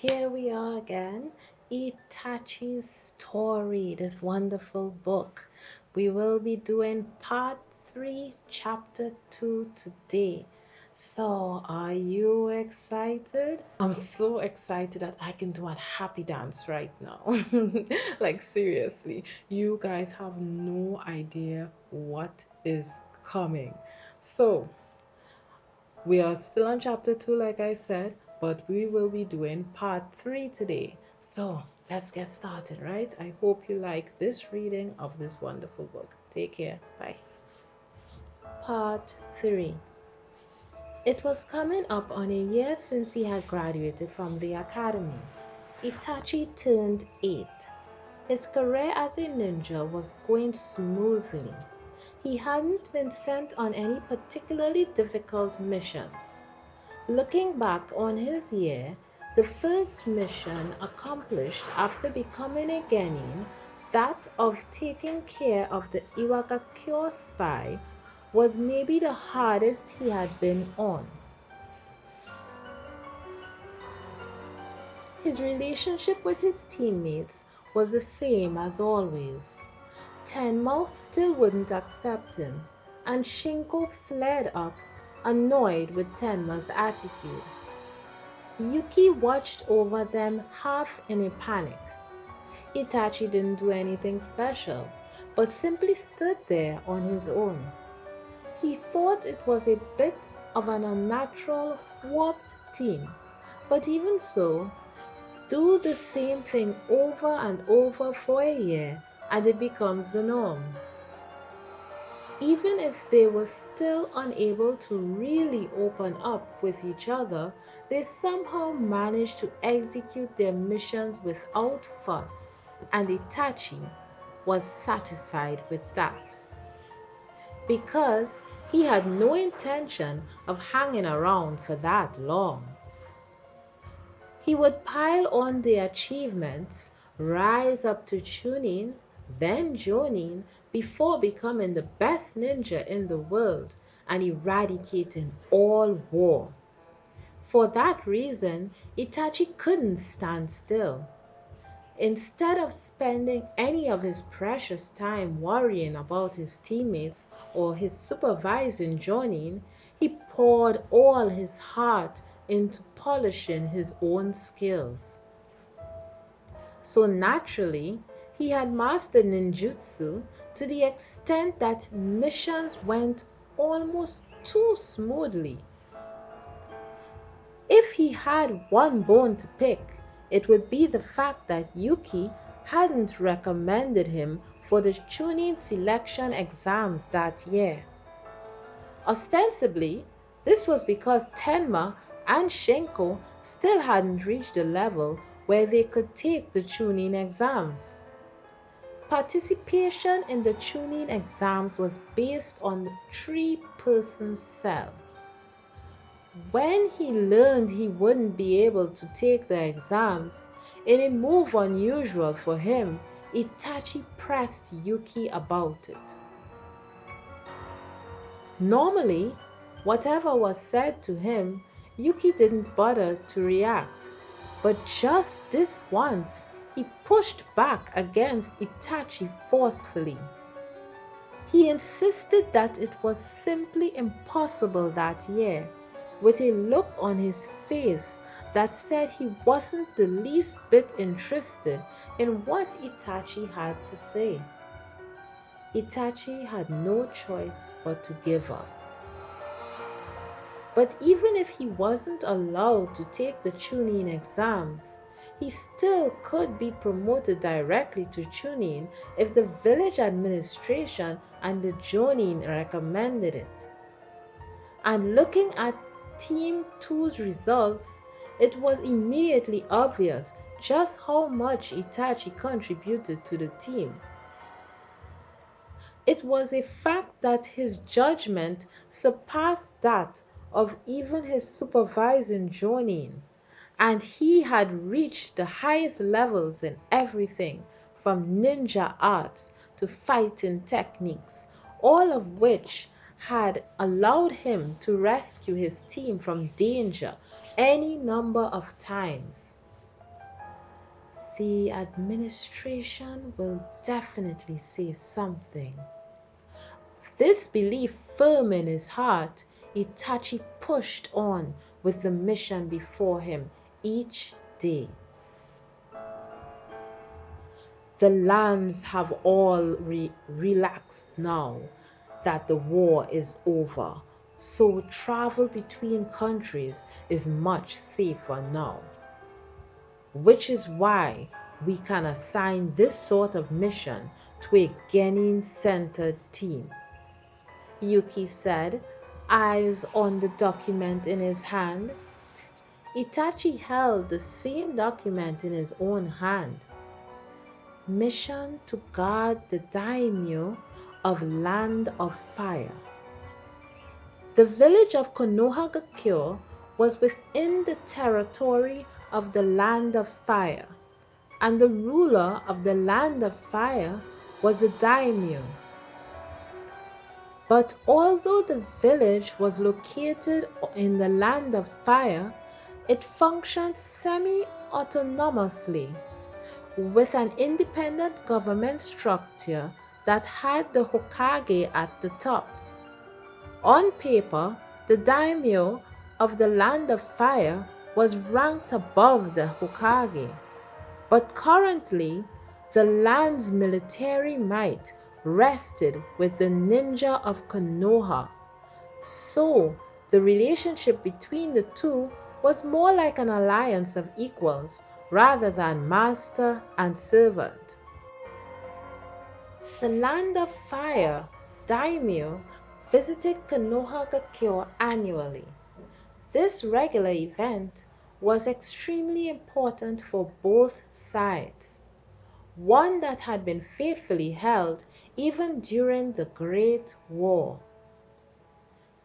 Here we are again. Itachi's story, this wonderful book. We will be doing part 3, chapter 2 today. So, are you excited? I'm so excited that I can do a happy dance right now. Like, seriously, you guys have no idea what is coming. So, we are still on chapter 2, like I said, but we will be doing part 3 today. So let's get started, right? I hope you like this reading of this wonderful book. Take care. Bye. Part 3. It was coming up on a year since he had graduated from the academy. Itachi turned 8. His career as a ninja was going smoothly. He hadn't been sent on any particularly difficult missions. Looking back on his year, the first mission accomplished after becoming a genin, that of taking care of the Iwagakure spy, was maybe the hardest he had been on. His relationship with his teammates was the same as always. Tenma still wouldn't accept him, and Shinko flared up, annoyed with Tenma's attitude. Yuki watched over them half in a panic. Itachi didn't do anything special, but simply stood there on his own. He thought it was a bit of an unnatural, warped team, but even so, do the same thing over and over for a year and it becomes the norm. Even if they were still unable to really open up with each other, they somehow managed to execute their missions without fuss, and Itachi was satisfied with that because he had no intention of hanging around for that long. He would pile on the achievements, rise up to Chunin, then Jonin, before becoming the best ninja in the world and eradicating all war. For that reason, Itachi couldn't stand still. Instead of spending any of his precious time worrying about his teammates or his supervising Jonin, he poured all his heart into polishing his own skills. So naturally, he had mastered ninjutsu to the extent that missions went almost too smoothly. If he had one bone to pick, it would be the fact that Yuki hadn't recommended him for the Chunin selection exams that year. Ostensibly, this was because Tenma and Shinko still hadn't reached the level where they could take the Chunin exams. Participation in the Chunin exams was based on the three-person cell. When he learned he wouldn't be able to take the exams, in a move unusual for him, Itachi pressed Yuki about it. Normally, whatever was said to him, Yuki didn't bother to react, but just this once, he pushed back against Itachi forcefully. He insisted that it was simply impossible that year, with a look on his face that said he wasn't the least bit interested in what Itachi had to say. Itachi had no choice but to give up. But even if he wasn't allowed to take the Chunin exams, he still could be promoted directly to Chunin if the village administration and the Jonin recommended it. And looking at Team 2's results, it was immediately obvious just how much Itachi contributed to the team. It was a fact that his judgment surpassed that of even his supervising Jonin, and he had reached the highest levels in everything from ninja arts to fighting techniques, all of which had allowed him to rescue his team from danger any number of times. The administration will definitely say something. This belief firm in his heart, Itachi pushed on with the mission before him each day. The lands have all relaxed now that the war is over, so travel between countries is much safer now. Which is why we can assign this sort of mission to a Genin-centered team, Yuki said, eyes on the document in his hand. Itachi held the same document in his own hand. Mission to guard the daimyo of Land of Fire. The village of Konohagakyo was within the territory of the Land of Fire, and the ruler of the Land of Fire was a daimyo. But although the village was located in the Land of Fire, it functioned semi-autonomously, with an independent government structure that had the Hokage at the top. On paper, the daimyo of the Land of Fire was ranked above the Hokage, but currently the land's military might rested with the ninja of Konoha, so the relationship between the two was more like an alliance of equals rather than master and servant. The Land of Fire daimyo visited Konohagakyo annually. This regular event was extremely important for both sides, one that had been faithfully held even during the Great War.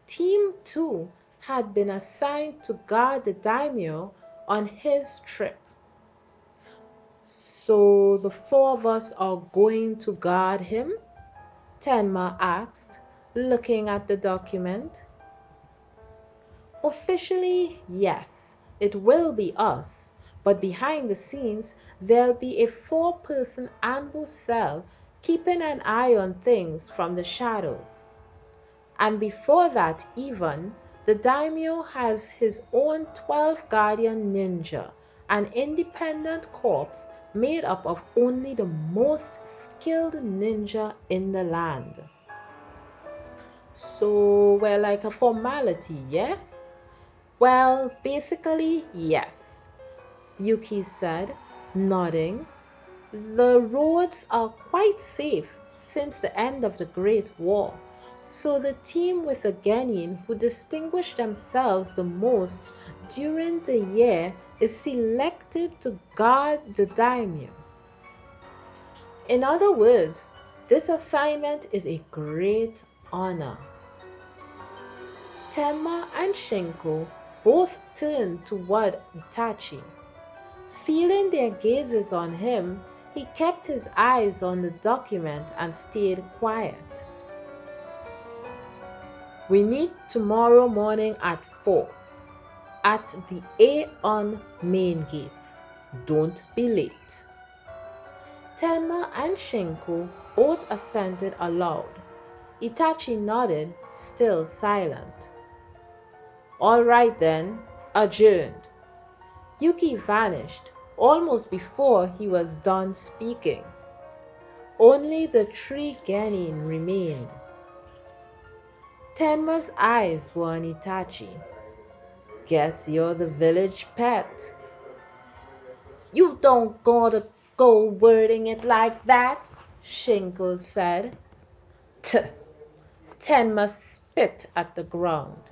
Team 2 had been assigned to guard the daimyo on his trip. So the four of us are going to guard him? Tenma asked, looking at the document. Officially, yes, it will be us, but behind the scenes, there'll be a four-person ambush cell keeping an eye on things from the shadows. And before that even, the daimyo has his own 12 guardian ninja, an independent corps made up of only the most skilled ninja in the land. So we're like a formality, yeah? Well, basically, yes, Yuki said, nodding. The roads are quite safe since the end of the Great War, so the team with the genin who distinguish themselves the most during the year is selected to guard the daimyo. In other words, this assignment is a great honor. Tenma and Shinko both turned toward Itachi. Feeling their gazes on him, he kept his eyes on the document and stayed quiet. We meet tomorrow morning at 4 at the Aeon main gates. Don't be late. Tenma and Shinko both assented aloud. Itachi nodded, still silent. All right then, adjourned. Yuki vanished almost before he was done speaking. Only the three genin remained. Tenma's eyes were on Itachi. Guess you're the village pet. You don't gotta go wording it like that, Shinko said. Tenma spit at the ground.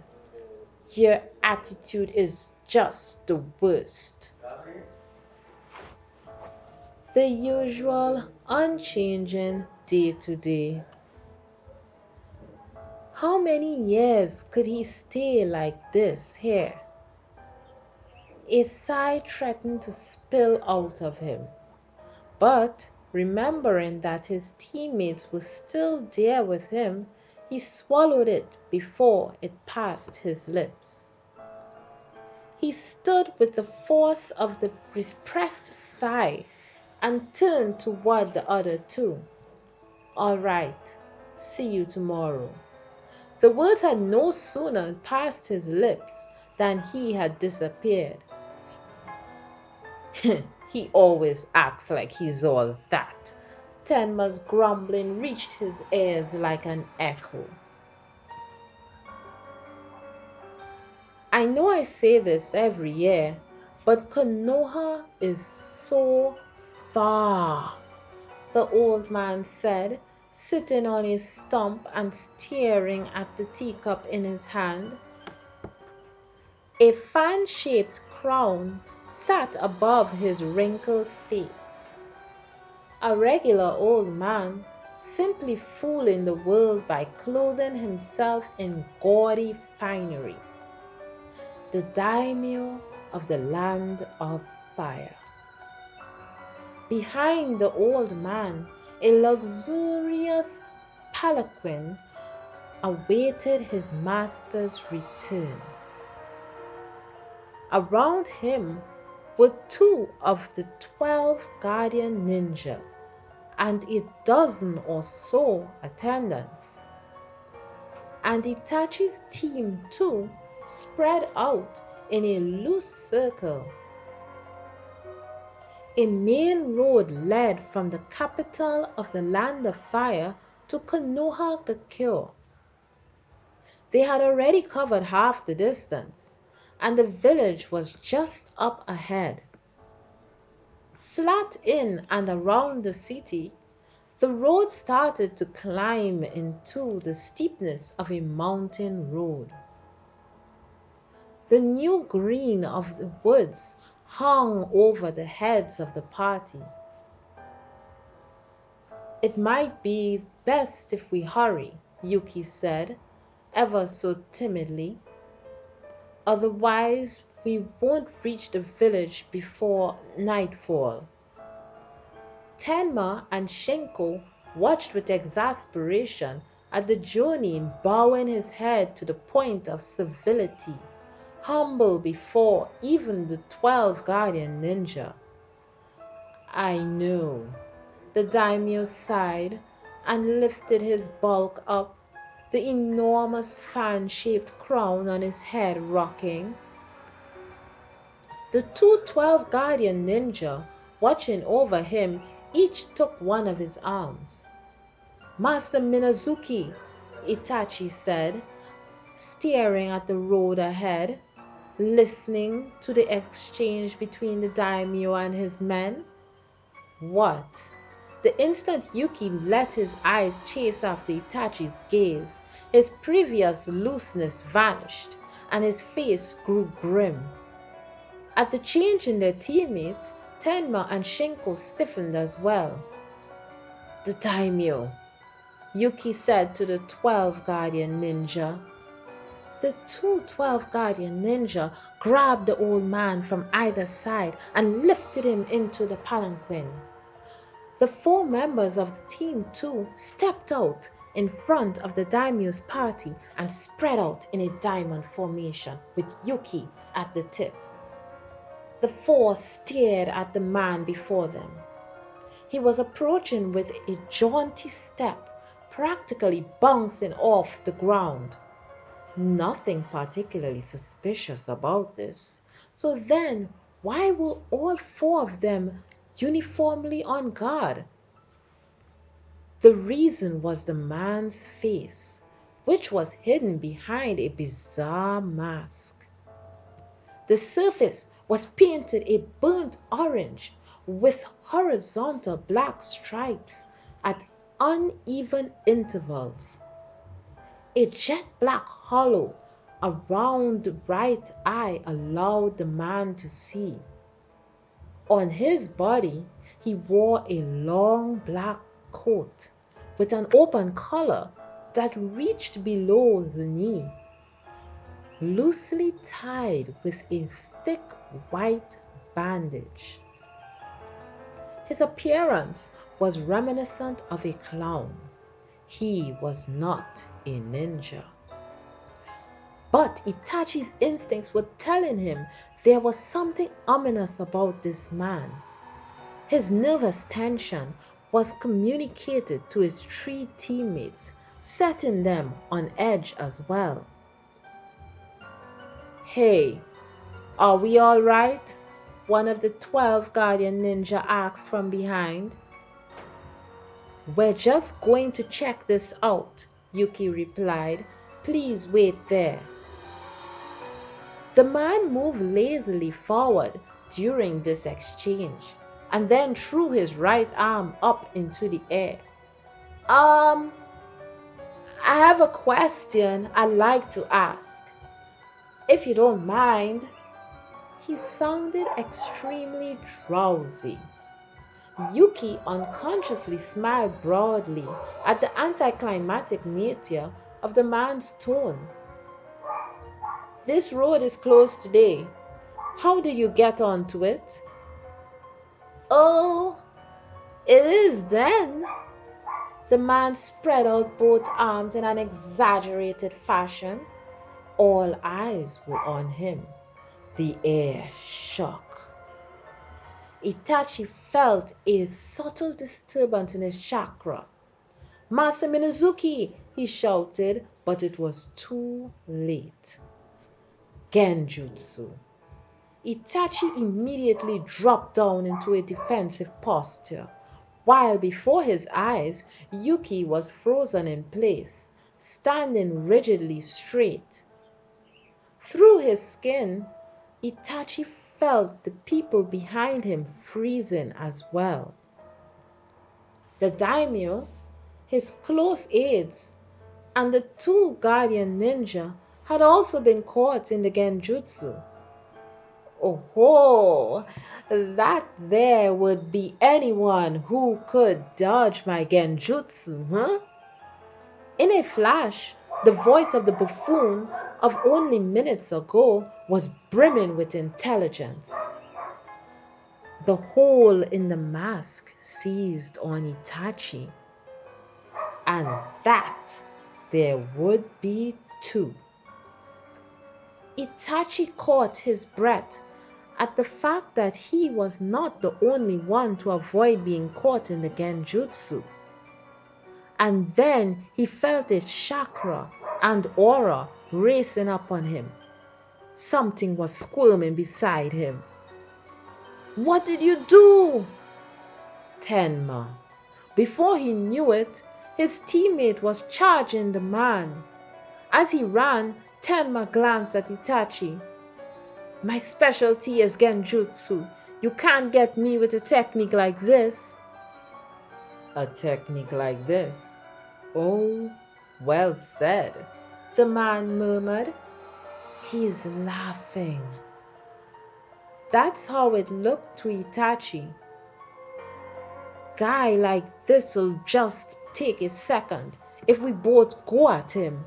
Your attitude is just the worst. The usual, unchanging day to day. How many years could he stay like this here? A sigh threatened to spill out of him, but remembering that his teammates were still there with him, he swallowed it before it passed his lips. He stood with the force of the repressed sigh and turned toward the other two. "All right, see you tomorrow." The words had no sooner passed his lips than he had disappeared. "He always acts like he's all that." Tenma's grumbling reached his ears like an echo. "I know I say this every year, but Konoha is so far," the old man said, sitting on his stump and staring at the teacup in his hand. A fan-shaped crown sat above his wrinkled face. A regular old man, simply fooling the world by clothing himself in gaudy finery. The daimyo of the land of fire. Behind the old man, a luxurious palanquin awaited his master's return. Around him were 2 of the 12 guardian ninja and a dozen or so attendants. And Itachi's team too spread out in a loose circle. A main road led from the capital of the Land of Fire to Konohagakure. They had already covered half the distance, and the village was just up ahead. Flat in and around the city, the road started to climb into the steepness of a mountain road. The new green of the woods hung over the heads of the party. "It might be best if we hurry," Yuki said, ever so timidly. "Otherwise, we won't reach the village before nightfall." Tenma and Shinko watched with exasperation at the Jonin bowing his head to the point of civility, humble before even the 12 guardian ninja. "I know." The daimyo sighed and lifted his bulk up, the enormous fan-shaped crown on his head rocking. The 12 guardian ninja watching over him each took one of his arms. "Master Minazuki," Itachi said, staring at the road ahead, listening to the exchange between the daimyo and his men. What? The instant Yuki let his eyes chase after Itachi's gaze, his previous looseness vanished, and his face grew grim. At the change in their teammates, Tenma and Shinko stiffened as well. "The daimyo," Yuki said to the 12 guardian ninja. The 12 guardian ninja grabbed the old man from either side and lifted him into the palanquin. The 4 members of the team too stepped out in front of the daimyo's party and spread out in a diamond formation with Yuki at the tip. The 4 stared at the man before them. He was approaching with a jaunty step, practically bouncing off the ground. Nothing particularly suspicious about this. So then, why were all 4 of them uniformly on guard? The reason was the man's face, which was hidden behind a bizarre mask. The surface was painted a burnt orange with horizontal black stripes at uneven intervals. A jet black hollow around the right eye allowed the man to see. On his body, he wore a long black coat with an open collar that reached below the knee, loosely tied with a thick white bandage. His appearance was reminiscent of a clown. He was not a ninja. But Itachi's instincts were telling him there was something ominous about this man. His nervous tension was communicated to his three teammates, setting them on edge as well. "Hey, are we all right?" one of the 12 Guardian Ninja asked from behind. "We're just going to check this out," Yuki replied. "Please wait there." The man moved lazily forward during this exchange and then threw his right arm up into the air. I have a question I'd like to ask. If you don't mind." He sounded extremely drowsy. Yuki unconsciously smiled broadly at the anticlimactic nature of the man's tone. "This road is closed today. How did you get onto it?" "Oh, it is then." The man spread out both arms in an exaggerated fashion. All eyes were on him. The air shook. Itachi felt a subtle disturbance in his chakra. "Master Minazuki!" he shouted, but it was too late. Genjutsu. Itachi immediately dropped down into a defensive posture, while before his eyes Yuki was frozen in place, standing rigidly straight. Through his skin, Itachi felt the people behind him freezing as well. The daimyo, his close aides, and the two guardian ninja had also been caught in the genjutsu. Oh, that there would be anyone who could dodge my genjutsu, huh? In a flash, the voice of the buffoon of only minutes ago was brimming with intelligence. The hole in the mask seized on Itachi, and that there would be two. Itachi caught his breath at the fact that he was not the only one to avoid being caught in the genjutsu. And then he felt his chakra and aura racing up on him. Something was squirming beside him. "What did you do?" Tenma. Before he knew it, his teammate was charging the man. As he ran, Tenma glanced at Itachi. "My specialty is genjutsu. You can't get me with a technique like this." "A technique like this? Oh, well said," the man murmured. "He's laughing." That's how it looked to Itachi. "Guy like this'll just take a second if we both go at him."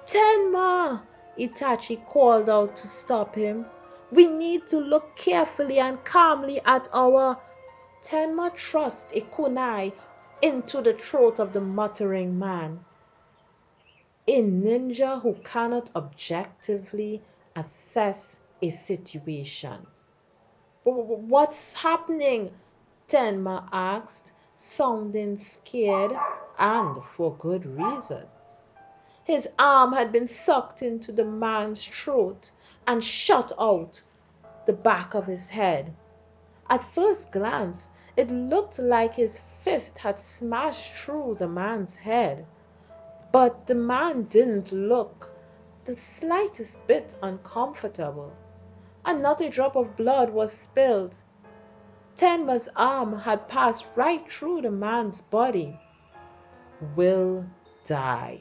"Tenma!" Itachi called out to stop him. "We need to look carefully and calmly at our—" Tenma thrust a kunai into the throat of the muttering man. A ninja who cannot objectively assess a situation. "What's happening?" Tenma asked, sounding scared, and for good reason. His arm had been sucked into the man's throat and shot out the back of his head. At first glance, it looked like his fist had smashed through the man's head. But the man didn't look the slightest bit uncomfortable, and not a drop of blood was spilled. Tenma's arm had passed right through the man's body. "Will die."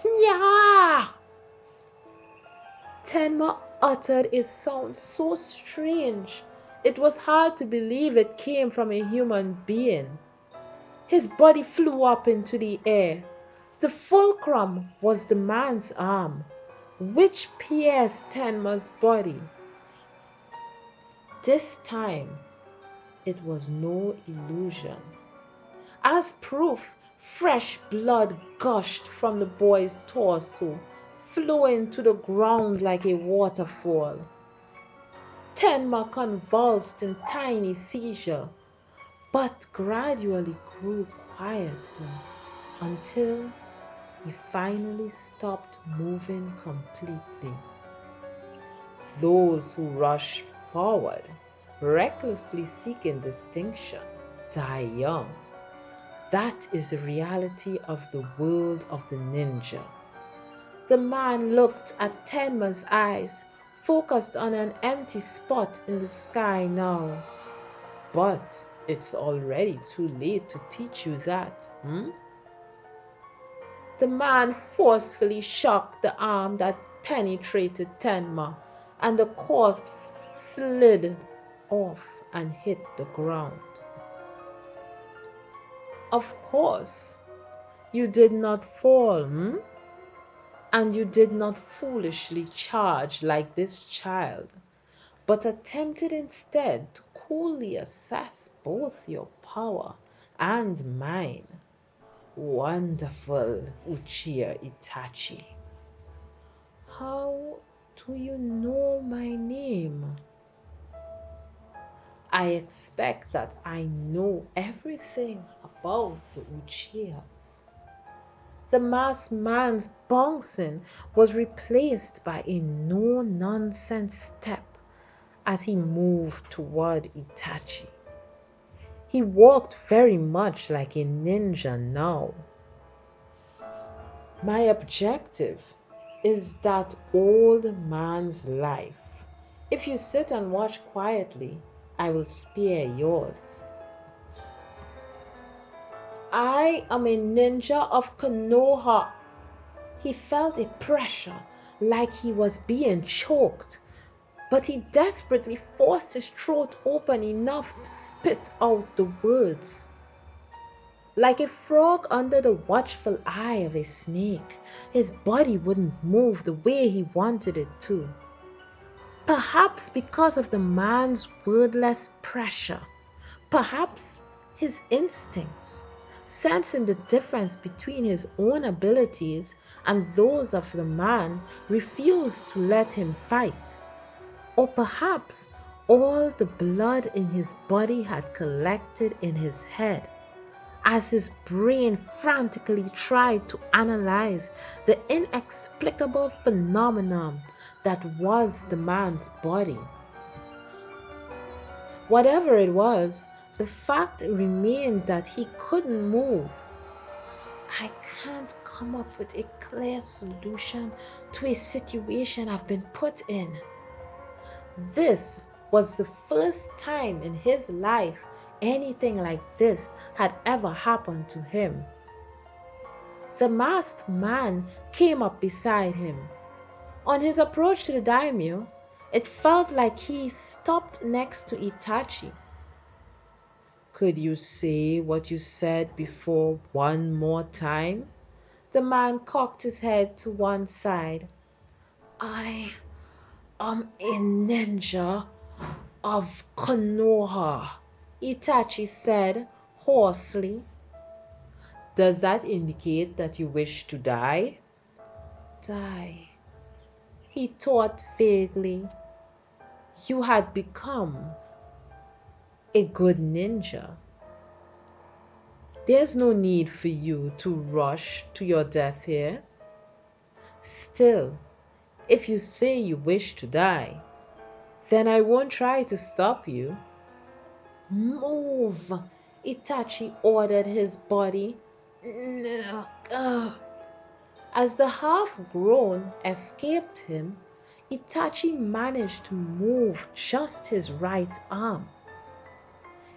"Yeah!" Tenma uttered a sound so strange it was hard to believe it came from a human being. His body flew up into the air. The fulcrum was the man's arm, which pierced Tenma's body. This time, it was no illusion. As proof, fresh blood gushed from the boy's torso, flowing to the ground like a waterfall. Tenma convulsed in tiny seizure, but gradually grew quieter until he finally stopped moving completely. Those who rush forward, recklessly seeking distinction, die young. That is the reality of the world of the ninja. The man looked at Tenma's eyes, focused on an empty spot in the sky now. But it's already too late to teach you that, hmm? The man forcefully shook the arm that penetrated Tenma, and the corpse slid off and hit the ground. Of course, you did not fall, hmm? And you did not foolishly charge like this child, but attempted instead to coolly assess both your power and mine. Wonderful, Uchiha Itachi. How do you know my name? I expect that I know everything about the Uchihas. The masked man's bouncing was replaced by a no-nonsense step as he moved toward Itachi. He walked very much like a ninja now. My objective is that old man's life. If you sit and watch quietly, I will spare yours. I am a ninja of Konoha. He felt a pressure like he was being choked, but he desperately forced his throat open enough to spit out the words. Like a frog under the watchful eye of a snake, his body wouldn't move the way he wanted it to. Perhaps because of the man's wordless pressure, perhaps his instincts, sensing the difference between his own abilities and those of the man, refused to let him fight. Or perhaps all the blood in his body had collected in his head as his brain frantically tried to analyze the inexplicable phenomenon that was the man's body. Whatever it was, the fact remained that he couldn't move. I can't come up with a clear solution to a situation I've been put in. This was the first time in his life anything like this had ever happened to him. The masked man came up beside him. On his approach to the daimyo, it felt like he stopped next to Itachi. Could you say what you said before one more time? The man cocked his head to one side. I am a ninja of Konoha, Itachi said hoarsely. Does that indicate that you wish to die? Die, he thought vaguely. You had become a good ninja. There's no need for you to rush to your death here. Still, if you say you wish to die, then I won't try to stop you. Move, Itachi ordered his body. As the half-grown escaped him, Itachi managed to move just his right arm.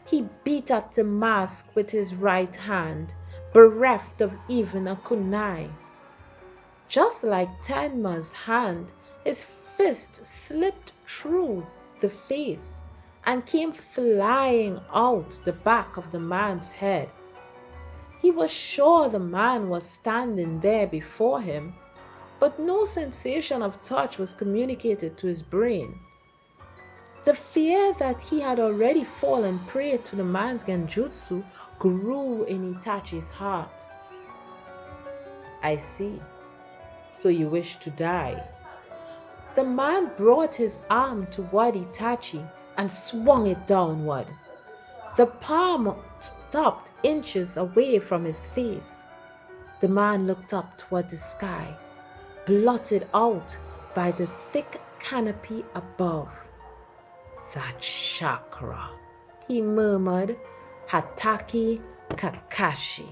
He beat at the mask with his right hand, bereft of even a kunai. Just like Tenma's hand, his fist slipped through the face and came flying out the back of the man's head. He was sure the man was standing there before him, but no sensation of touch was communicated to his brain. The fear that he had already fallen prey to the man's genjutsu grew in Itachi's heart. I see. So you wish to die. The man brought his arm toward Itachi and swung it downward. The palm stopped inches away from his face. The man looked up toward the sky, blotted out by the thick canopy above. That chakra, he murmured, Hatake Kakashi.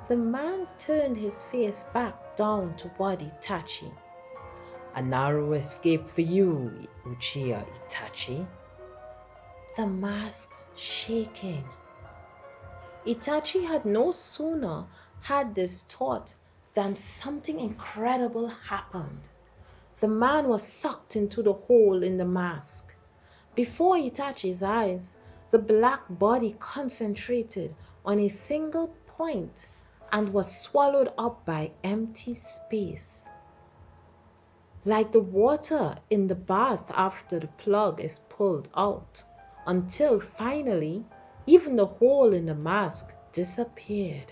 The man turned his face back down toward Itachi. A narrow escape for you, Uchiha Itachi. The mask's shaking. Itachi had no sooner had this thought than something incredible happened. The man was sucked into the hole in the mask. Before Itachi's eyes, the black body concentrated on a single point and was swallowed up by empty space. Like the water in the bath after the plug is pulled out, until finally even the hole in the mask disappeared.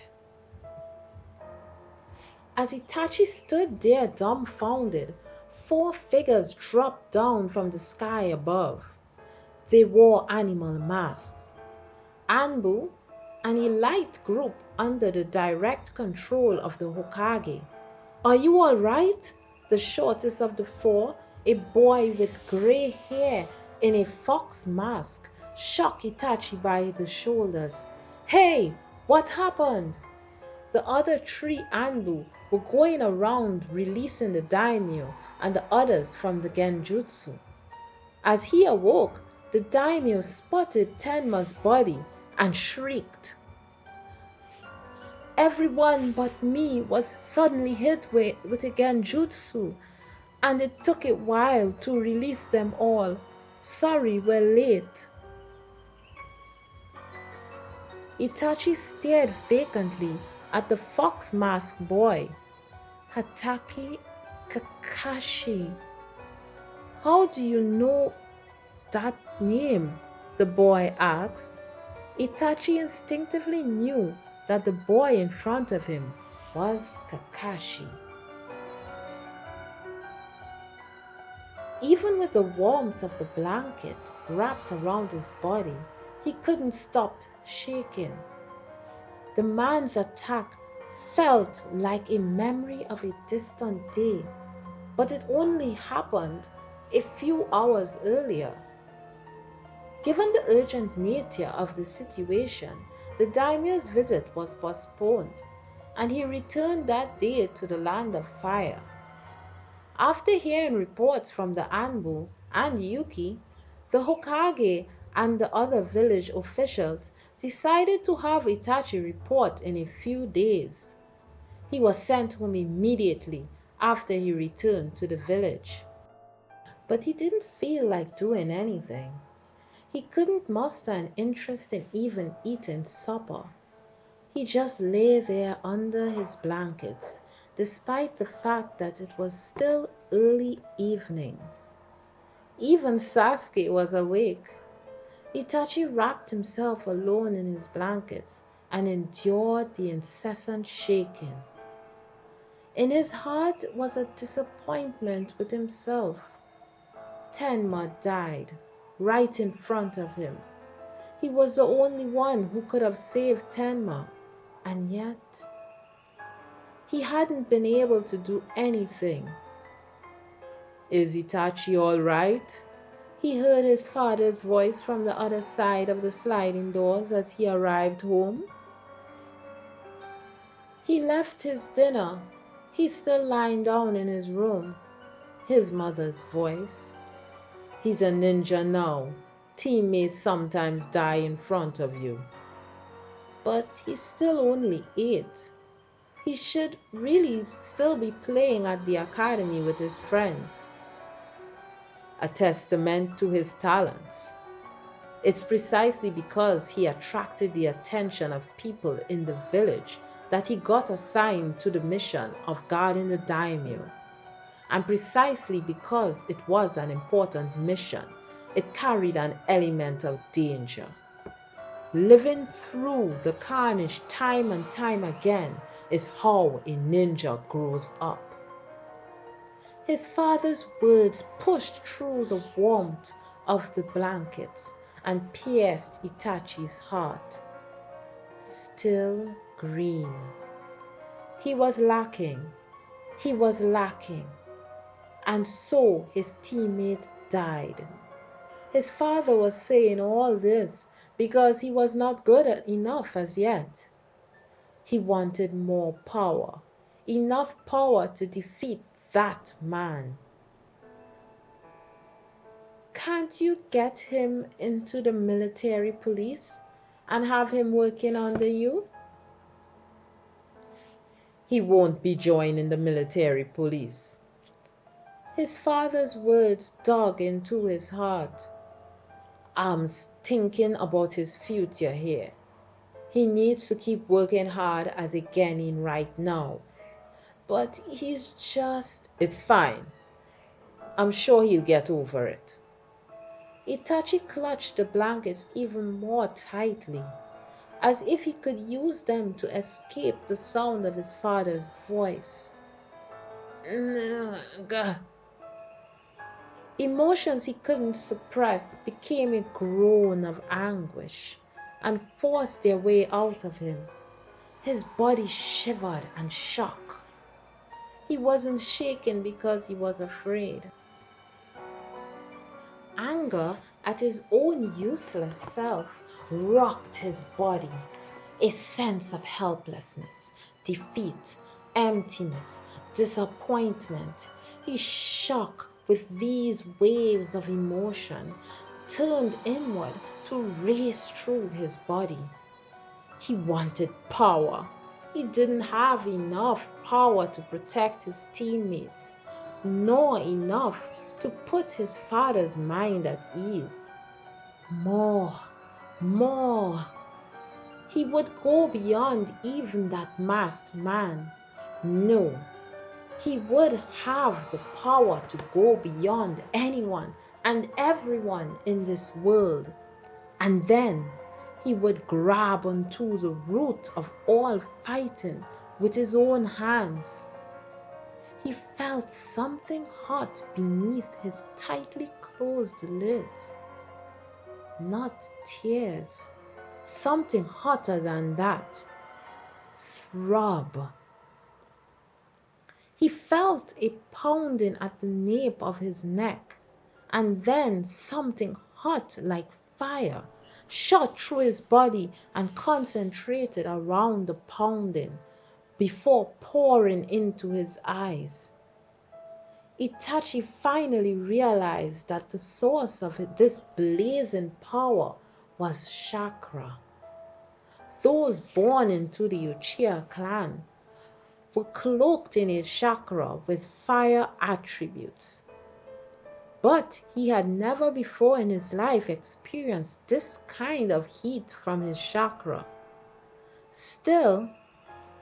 As Itachi stood there dumbfounded, 4 figures dropped down from the sky above. They wore animal masks. Anbu, an elite group under the direct control of the Hokage. Are you all right? The shortest of the 4, a boy with gray hair in a fox mask, shook Itachi by the shoulders. Hey, what happened? The other 3 Anbu were going around releasing the daimyo and the others from the genjutsu. As he awoke, the daimyo spotted Tenma's body and shrieked. Everyone but me was suddenly hit with a genjutsu, and it took a while to release them all. Sorry, we're late. Itachi stared vacantly at the fox mask boy. Hatake Kakashi. How do you know that name? The boy asked. Itachi instinctively knew that the boy in front of him was Kakashi. Even with the warmth of the blanket wrapped around his body, he couldn't stop shaking. The man's attack felt like a memory of a distant day, but it only happened a few hours earlier. Given the urgent nature of the situation, the daimyo's visit was postponed, and he returned that day to the land of fire. After hearing reports from the Anbu and Yuki, the Hokage and the other village officials decided to have Itachi report in a few days. He was sent home immediately after he returned to the village. But he didn't feel like doing anything. He couldn't muster an interest in even eating supper. He just lay there under his blankets, despite the fact that it was still early evening. Even Sasuke was awake. Itachi wrapped himself alone in his blankets and endured the incessant shaking. In his heart was a disappointment with himself. Tenma died right in front of him. He was the only one who could have saved Tenma, and yet he hadn't been able to do anything. Is Itachi all right? He heard his father's voice from the other side of the sliding doors as he arrived home. He left his dinner. He's still lying down in his room. His mother's voice. He's a ninja now. Teammates sometimes die in front of you. But he's still only 8. He should really still be playing at the academy with his friends. A testament to his talents. It's precisely because he attracted the attention of people in the village that he got assigned to the mission of guarding the daimyo. And precisely because it was an important mission, it carried an element of danger. Living through the carnage time and time again is how a ninja grows up. His father's words pushed through the warmth of the blankets and pierced Itachi's heart. Still green. He was lacking. He was lacking. And so his teammate died. His father was saying all this because he was not good enough as yet. He wanted more power, enough power to defeat that man. Can't you get him into the military police and have him working under you? He won't be joining the military police. His father's words dug into his heart. I'm thinking about his future here. He needs to keep working hard as a genin right now. But it's fine. I'm sure he'll get over it. Itachi clutched the blankets even more tightly, as if he could use them to escape the sound of his father's voice. Emotions he couldn't suppress became a groan of anguish and forced their way out of him. His body shivered and shook. He wasn't shaken because he was afraid. Anger at his own useless self rocked his body. A sense of helplessness, defeat, emptiness, disappointment. He shook with these waves of emotion, turned inward to race through his body. He wanted power. He didn't have enough power to protect his teammates, nor enough to put his father's mind at ease. More. He would go beyond even that masked man. No, he would have the power to go beyond anyone and everyone in this world. And then he would grab onto the root of all fighting with his own hands. He felt something hot beneath his tightly closed lids. Not tears. Something hotter than that. Throb. He felt a pounding at the nape of his neck, and then something hot like fire shot through his body and concentrated around the pounding before pouring into his eyes. Itachi finally realized that the source of this blazing power was chakra. Those born into the Uchiha clan were cloaked in a chakra with fire attributes. But he had never before in his life experienced this kind of heat from his chakra. Still,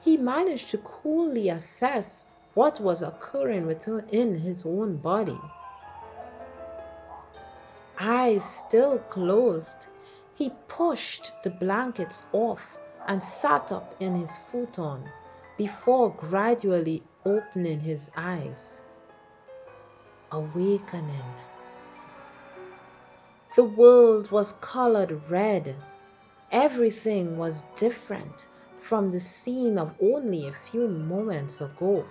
he managed to coolly assess what was occurring within his own body. Eyes still closed, he pushed the blankets off and sat up in his futon before gradually opening his eyes. Awakening. The world was colored red. Everything was different from the scene of only a few moments ago.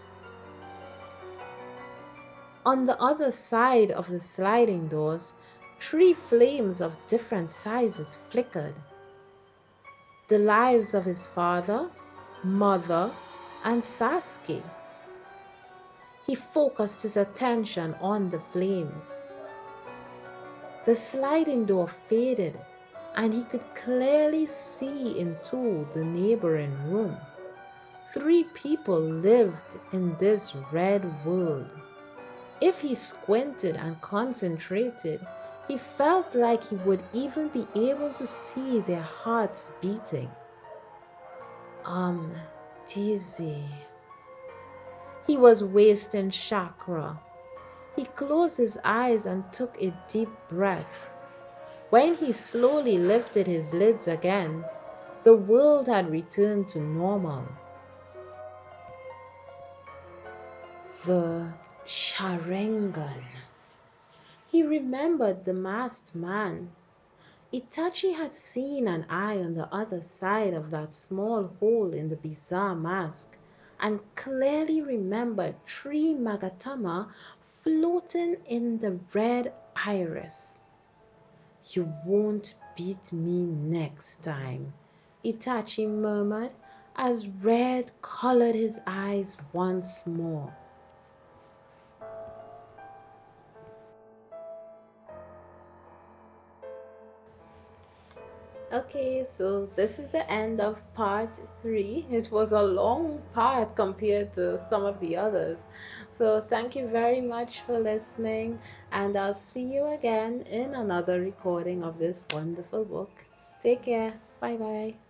On the other side of the sliding doors, 3 flames of different sizes flickered. The lives of his father, mother, and Sasuke. He focused his attention on the flames. The sliding door faded, and he could clearly see into the neighboring room. 3 people lived in this red world. If he squinted and concentrated, he felt like he would even be able to see their hearts beating. Dizzy. He was wasting chakra. He closed his eyes and took a deep breath. When he slowly lifted his lids again, the world had returned to normal. The Sharingan. He remembered the masked man. Itachi had seen an eye on the other side of that small hole in the bizarre mask, and clearly remembered three Magatama floating in the red iris. You won't beat me next time, Itachi murmured as red colored his eyes once more. Okay, so this is the end of part three. It was a long part compared to some of the others. So, thank you very much for listening, and I'll see you again in another recording of this wonderful book. Take care. Bye bye.